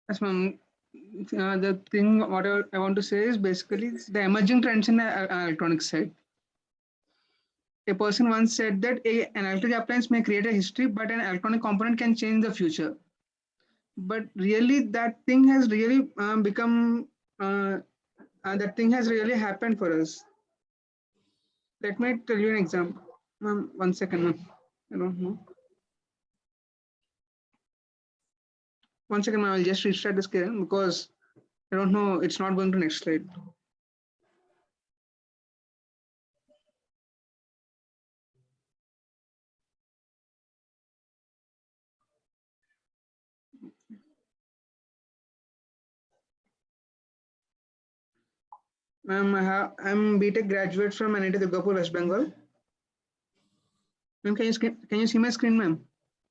Yes, ma'am. The thing what I want to say is basically the emerging trends in the electronics side. A person once said that an electric appliance may create a history, but an electronic component can change the future. But really, that thing has really become, that thing has really happened for us. Let me tell you an example. Ma'am, 1 second, ma'am. I don't know. 1 second, ma'am. I'll just restart the screen because I don't know. It's not going to next slide. Ma'am, I'm BTech graduate from NIT Durgapur, West Bengal. Ma'am, can you see my screen, ma'am?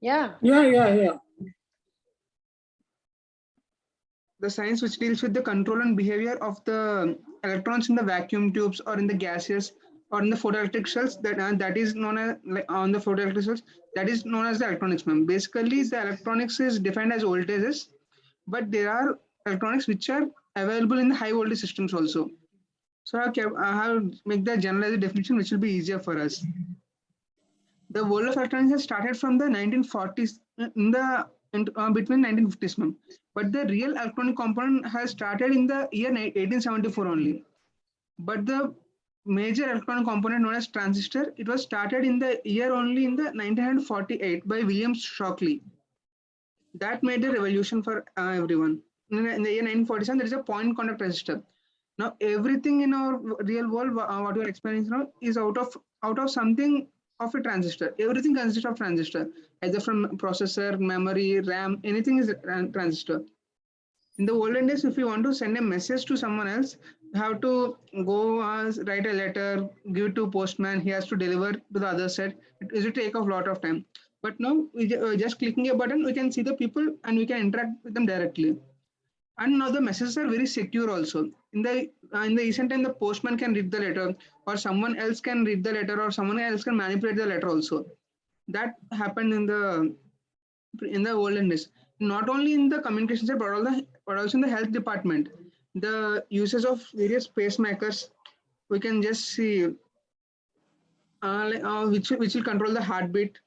Yeah. Yeah. The science which deals with the control and behavior of the electrons in the vacuum tubes or in the gases or in the photoelectric cells, that is known as, like, on the photoelectric cells, that is known as the electronics, ma'am. Basically, the electronics is defined as voltages, but there are electronics which are available in the high voltage systems also. So I have make the generalized definition which will be easier for us. The world of electronics has started from the 1940s, between 1950s, ma'am. But the real electronic component has started in the year 1874 only. But the major electronic component known as transistor, it was started in the year only in the 1948 by William Shockley. That made a revolution for everyone. In the year 1947, there is a point contact resistor. Now everything in our real world, what we are experiencing now, is out of something of a transistor. Everything consists of transistor, either from processor, memory, RAM, anything is a transistor. In the olden days, if you want to send a message to someone else, you have to go write a letter, give it to postman. He has to deliver to the other side. It will take a lot of time. But now, just clicking a button, we can see the people and we can interact with them directly. And now the messages are very secure also. In the recent time, the postman can read the letter, or someone else can read the letter, or someone else can manipulate the letter also. That happened in the olden days. Not only in the communication side, but also in the health department. The uses of various pacemakers, we can just see, which will control the heartbeat,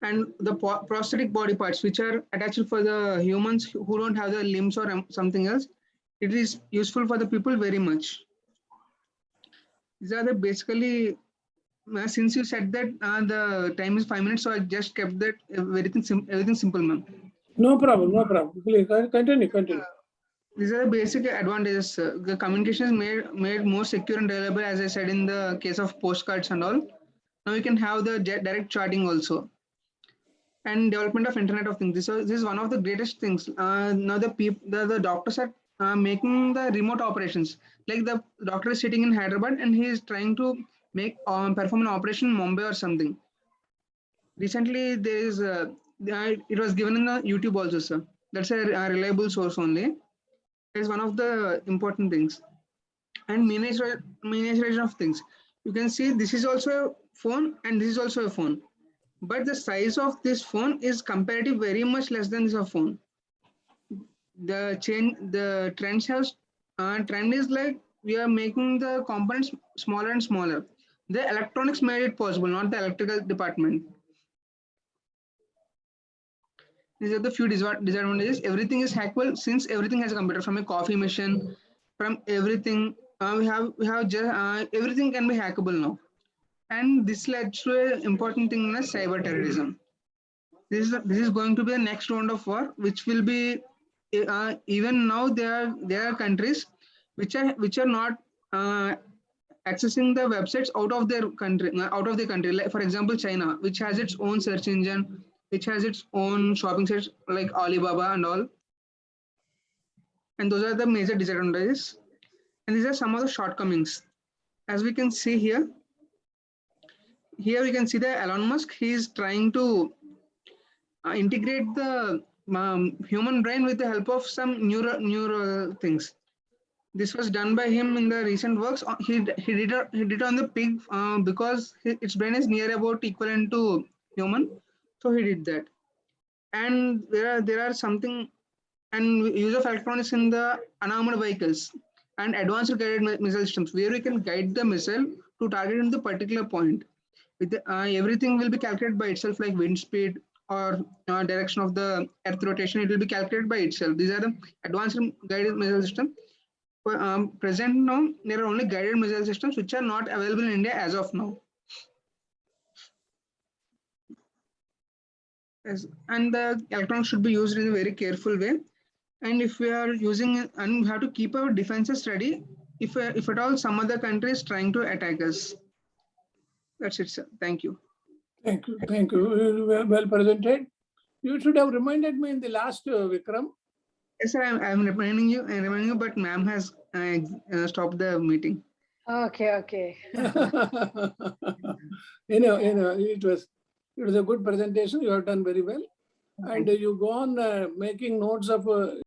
and the prosthetic body parts which are attached for the humans who don't have the limbs or something else. It is useful for the people very much. These are the basically, since you said that the time is 5 minutes, so I just kept that everything simple, ma'am. No problem. Please continue. These are the basic advantages. The communication is made more secure and reliable, as I said in the case of postcards and all. Now you can have the direct chatting also, and development of Internet of Things. This is one of the greatest things. Now the doctors are making the remote operations. Like the doctor is sitting in Hyderabad and he is trying to perform an operation in Mumbai or something. Recently, it was given in the YouTube also, sir. That's a reliable source only. It's one of the important things. And miniaturization of things. You can see this is also a phone and this is also a phone. But the size of this phone is comparatively very much less than this of phone. The trend is like we are making the components smaller and smaller. The electronics made it possible, not the electrical department. These are the few disadvantages. Everything is hackable since everything has a computer, from a coffee machine, from everything. We have just everything can be hackable now, and this led to an important thing as cyber terrorism. This is going to be the next round of war, which will be, even now there are countries which are not accessing the websites out of the country. Like for example, China, which has its own search engine, which has its own shopping sites like Alibaba and all. And those are the major disadvantages. And these are some of the shortcomings. As we can see here we can see the Elon Musk. He is trying to integrate the human brain with the help of some neural things. This was done by him in the recent works. He did on the pig because its brain is near about equivalent to human, so he did that. And there are something. and use of electronics in the unarmored vehicles and advanced guided missile systems, where we can guide the missile to target in the particular point. With everything will be calculated by itself, like wind speed or direction of the earth rotation. It will be calculated by itself. These are the advanced guided missile system. Present now, there are only guided missile systems which are not available in India as of now. Yes, and the electronics should be used in a very careful way. And if we are using it, and we have to keep our defenses ready if at all some other country is trying to attack us. That's it, sir. Thank you. Thank you. Thank you. Well presented. You should have reminded me in the last, Vikram. Yes, sir. I'm reminding you, but ma'am has stopped the meeting. Okay, okay. It was a good presentation. You have done very well. And you go on making notes of